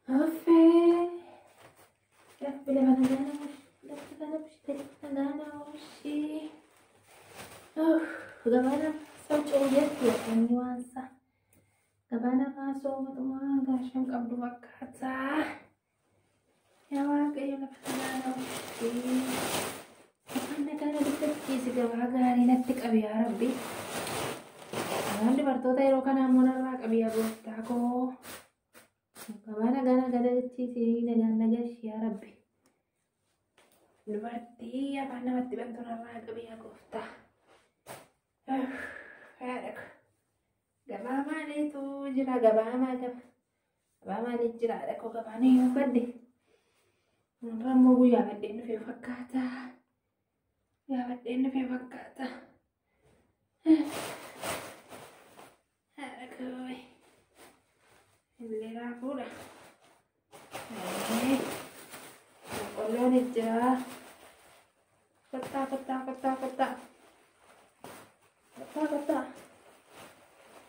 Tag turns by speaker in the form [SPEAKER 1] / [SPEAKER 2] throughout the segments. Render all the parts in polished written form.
[SPEAKER 1] Afe. Ya, bile bana gana. Bile bana gana. Oshi. Gabana sauce yetti kan nuansa. Gabana raso matuma gashan qabdu makkata. Ya waaqayyo lafa gana. Oshi. Gabana gana dikkachiisi gabaa gaarii natti qabi yaa Rabbi. Waan dubartoota yeroo kana ammoo narraa qabi yaa gooftaa koo. Gabana gana gadachiisi nagaan nagashi yaa Rabbi. Dubartii afaan namatti bantu narraa qabi yaa gooftaa. Haadha gabaa maaliitu jira gabaa maaliif jira haadha koo gabaan hin badde. Ammoo guyyaa baddeen dhufee fakkaata. Guyyaa baddeen dhufee fakkaata. Haadha koo illee raafuudha. Boqqolloon jira. Kottaa.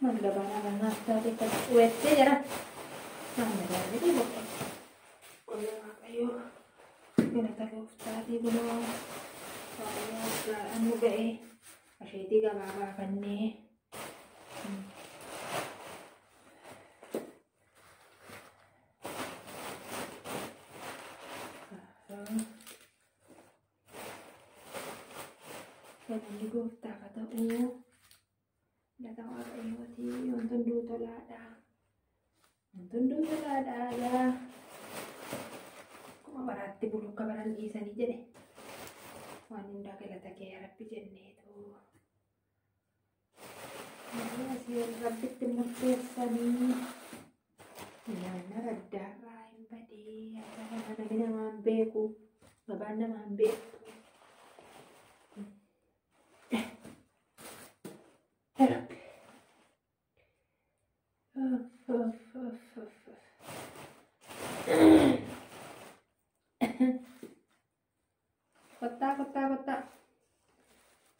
[SPEAKER 1] Manda bana bana tadi kan wet jira. Manda dari boqqolloon waaqayyo. Mina taluuf tadi belum. Saya anu ga'e. Asheetii gabaa baafannee. Namni gooftaaf haa ta'u. Laga waaqayyooti wantoon duutolaadha. Wantoon duutolaadha. Akkuma baraatti bulu akka baran dhiisanii jedhe. Waan hundaa galata kee Rabbi jenneetu. Asii Rabbitti murteessanii. Nyaanna raddaarraa hin badee. Akka namni namaan beeku. Gabaan namaan beeku.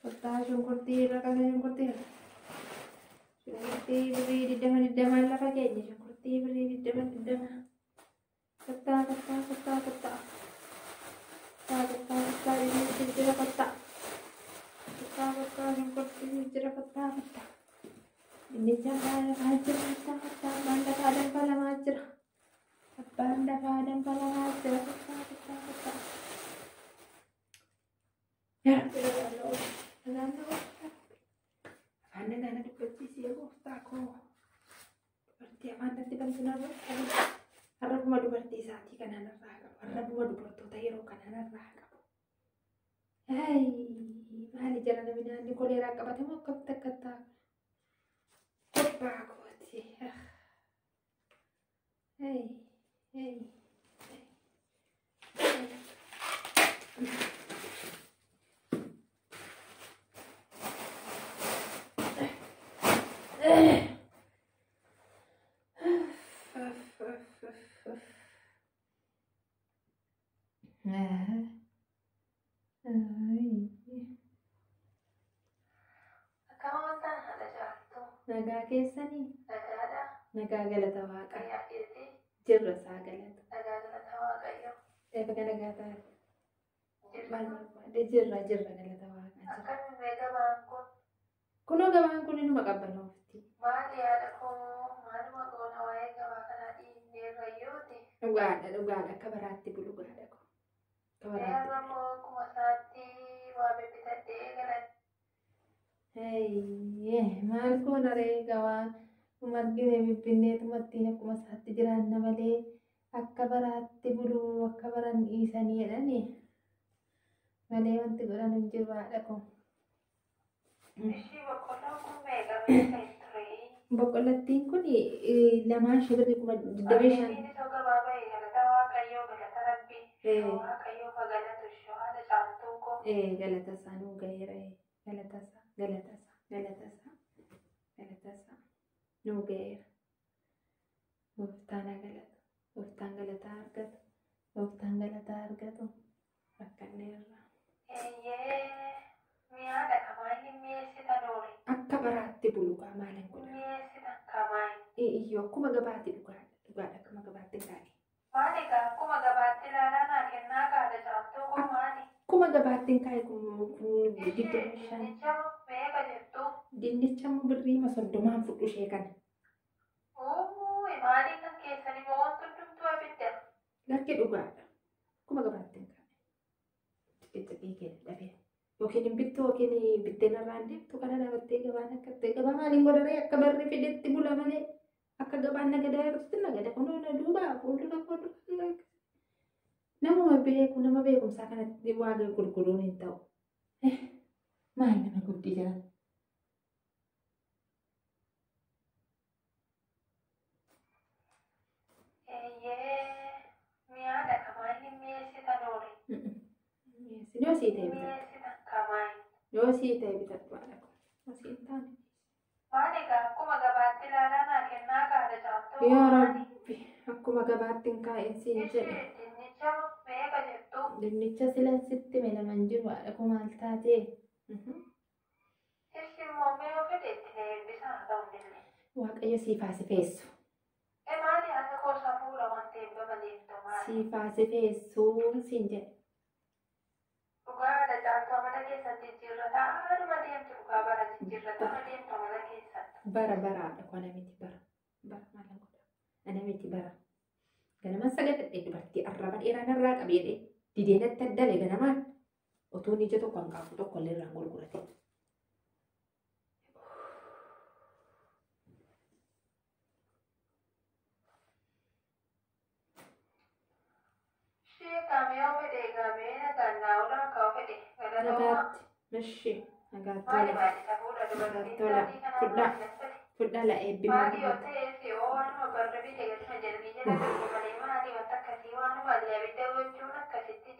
[SPEAKER 1] Kota syukurti belakang syukurti beri di daman lah pakainya syukurti beri di daman kota ini cerita kota syukurti cerita kota ini jangan hajar kota banda kadang kala hajar kota ya Anak-anak dipetisi ya gooftaa koo. Dubartii afaan natti bantu har'a buma dubartii isaatii kana narraa qabu. Har'a buma dubartoota yeroo kana narraa qabu. Maali jala namni naanni koleeraa qabate moo akkamitti akka ta'a? Kobbaa kooti. Nagaa keessanii nagaa galata Waaqaa jirra isaa galata Waaqayyo eebba nagaa taate jirra galata Waaqaa kunoo gabaan kun inuma qabbanoofti maali yaada koo maaluma goona waa'ee gabaa kanaa dhiibbee fayyooti dhugaadha akka baraatti bulu gaadha koo akka baraatti moo kuma isaatti waa bibbitadhee galan maal goona ree gabaa margine bibbinneetumatti akkuma isaatti jiraanna malee akka baraatti bulu akka baran dhiisanii jedhani malee wanti godhan hin jiru haadha koo. Boqqollattiin kun lamaan shibirri kuma diddabee shan. Galata isaa nuu gaheera galata isaa nuu gaheera. Gooftaan galataa argatu rakkanneerra. Akka baraatti bulu maaliin godha? Iyyoo akkuma gabaatti dhugaadha akkuma gabaatti taa'e. Maali ka akkuma gabaatti ilaalaa naa kennaa kaadha caaltuu kun maali? Akkuma gabaattiin kaa'e kun dinnicha meeqa jettu? Dinnicha birriima 30 fudhu ishee kana. Maali kan keessanii moo wanti hundumtuu abidda? Lakki dhugaadha. Akkuma gabaattiin kaa'e. Xixiqqii keenya dhabee. Yookiin hin bittu yookiin bittee narraan deemtu kana dhabattee gabaan akka ta'e gabaa maaliin godharee akka barri fidetti bula malee. Akka gabaan nagadaa irratti nagada kunuuna duuba fuuldura nama beekumsaa kanatti waa gurguruun hin ta'u. Maal nama guddii jira? Mi'aadha kamaa hin mi'eessitan oole. Yoo sii ta'e bitadhu. Yoo sii ta'e bitadhu haadha kun. Yoo sii hin taane. Maali akkuma gabaatti ilaalaa naa kennaa kaadha caaltuu. Yaa Rabbi akkuma gabaatti hin kaa'in siin jedhe. Dinnicha meeqa jettu? Dinnicha silan sitti melaman jiru haadha kun maal taatee? Sirsi immoo mee fedhe itti na eebbisaa ta'u illee. Waaqayyo siifaa si feessu. Maali akka kosa fuula waan ta'eef gaba deemtu maali? Siifaa si feessuu siin jedhe. Dhugaadha caaltuu amala keessatti jijjiirrata haadhuma deemtu dhugaa bara jijjiirrata ama deemtu amala keessatti. Bara baraadha kun miti bara maal godha ana miti bara ganama sagadadhee dubartii arraba dheeraa narraa qabeedhe dideenatti addale ganamaan otuun ija tokko hin qabu tokko illee irraan gurgurate. Nagaatti fudhaa la eebbimaa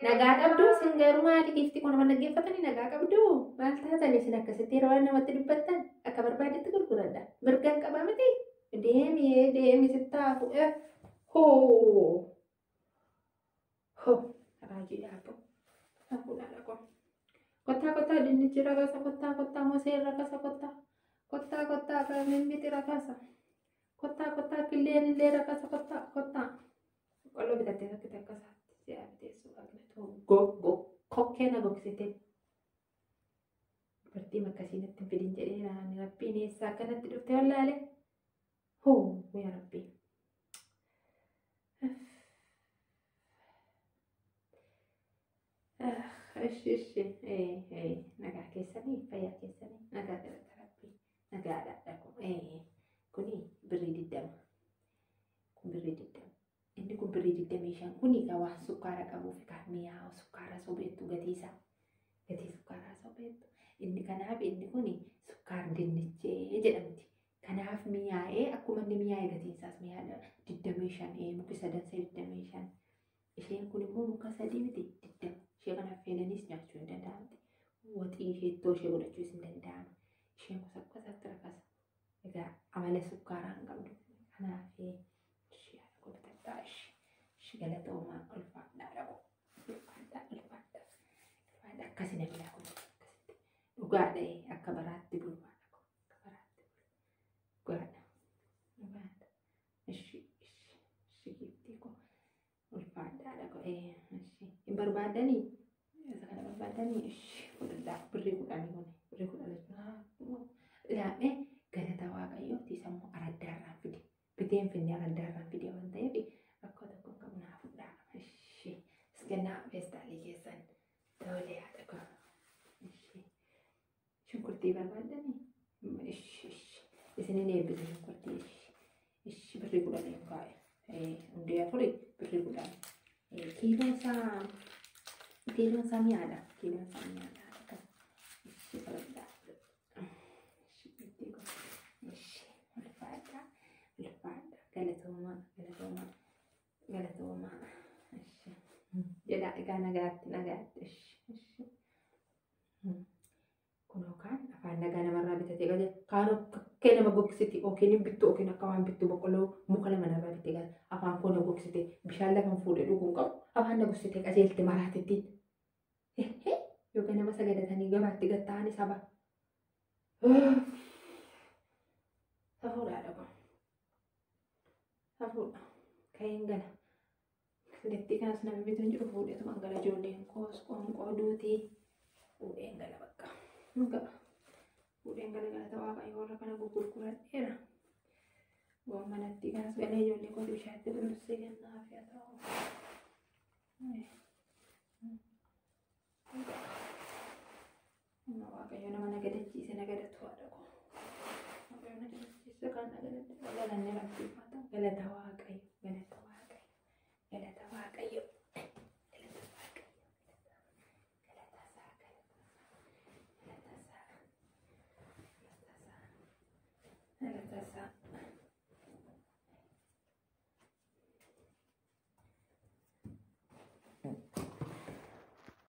[SPEAKER 1] nagaa qabduu sin garuu maali giifti kun nama dhaggeeffatanii nagaa qabduu maal taatanii sin akkasitti yeroo waan namatti dubbattan akka barbaadetti gurguradha mirgaan qabaa miti deemi sittaafu raajii dhaaboo hafuudhaadha kun kottaa dinnichi rakasa kottaa mosee rakasa kottaa mimmiti rakasa kottaa killeen illee rakasa kottaa qollo bitattee rakkite akkasaatti si'aa biteessuu qabne kokkeena gogsite dubartiin akkasiin itti fidin jedhee naanni rabbiin eessaa akkanatti dhufte wallaale yaa rabbii. Nagaa keessanii fayyaa keessanii nagaa galata rabbii nagaadha kuni birrii 20 kun birrii 20 inni kun birrii 25 kuni waan sukkaara qabuuf kan mi'aawu sukkaara sobeettu gatii sukkaaraa sobeettu inni kanaaf inni kuni sukkaar dinnichee jedhamti kanaaf mi'aa'ee akkuma inni mi'aa'ee gatiin isaas mi'aadha 25 muki sadansa 25 isheen kun immoo muka 3 miti 20 ishee kanaaf feenanis nyaachuu hin danda'amti. Waxii sheettoo ishee godhachuus hin danda'amu. Isheen akkasatti rakasa. Egaa amala sukkaaraa hin qabdu. Kanaaf ishee haala godhatadhaa ishee galata uumaa ulfaadhaa dhabu. Ulfaadhaa akkasi namni kun akkasitti dhugaadha akka baraatti bulfaadha kun akka baraatti dhugaadha. Ishee giiftii kun ulfaadhaa dhabu. Hin barbaadanii kana barbaadanii fudhadhaa birrii 10 kun birrii 10 ilaamee galata waaqayyooti sammuu araddaarraan fide biteen finne araddaarraan fide waan ta'eef rakkoo tokko qabu naa fudhaa iskennaa feestaalii keessan tole haadha kun shunkurtii barbaadanii isinin eebbisu shunkurtii birrii 10 kaa'e hundee afurii birrii 10 kiiloon isaa mi'aadha. Galatoomaa. Jedhaa egaa nagaatti. Kun yookaan afaan nagaa namarraa bitatee galee kaan akkee nama gogsiti yookiin hin bittu yookiin akka waan bittu boqqolloo muka lama narraa bittee galee afaan koo na gogsite bishaan lafan fuudhee dhuguun qabu afaan na gogsite qajeelte maraatittiin yookaan nama sagadatanii gabaatti gatta'anii saba. Safuudhaadha kun. Safuudha. Ka'een gala. Letti kanas namni bituun jiru fuudheetuma gara ijoolleen koos qoonqoo duutii fuudheen gala bakka. Fuudheen gala Waaqayyo warra kana gurguradheera. Manatti kanas galee ijoollee koo bishaatti bullussee kennaa fi haa ta'u. Waaqayyo nama nagadachiise nagadatu haadha koo. Waaqayyo nagadachiise kan nagadatu galanni rabbiif haa ta'u. Galata Waaqayyo galata.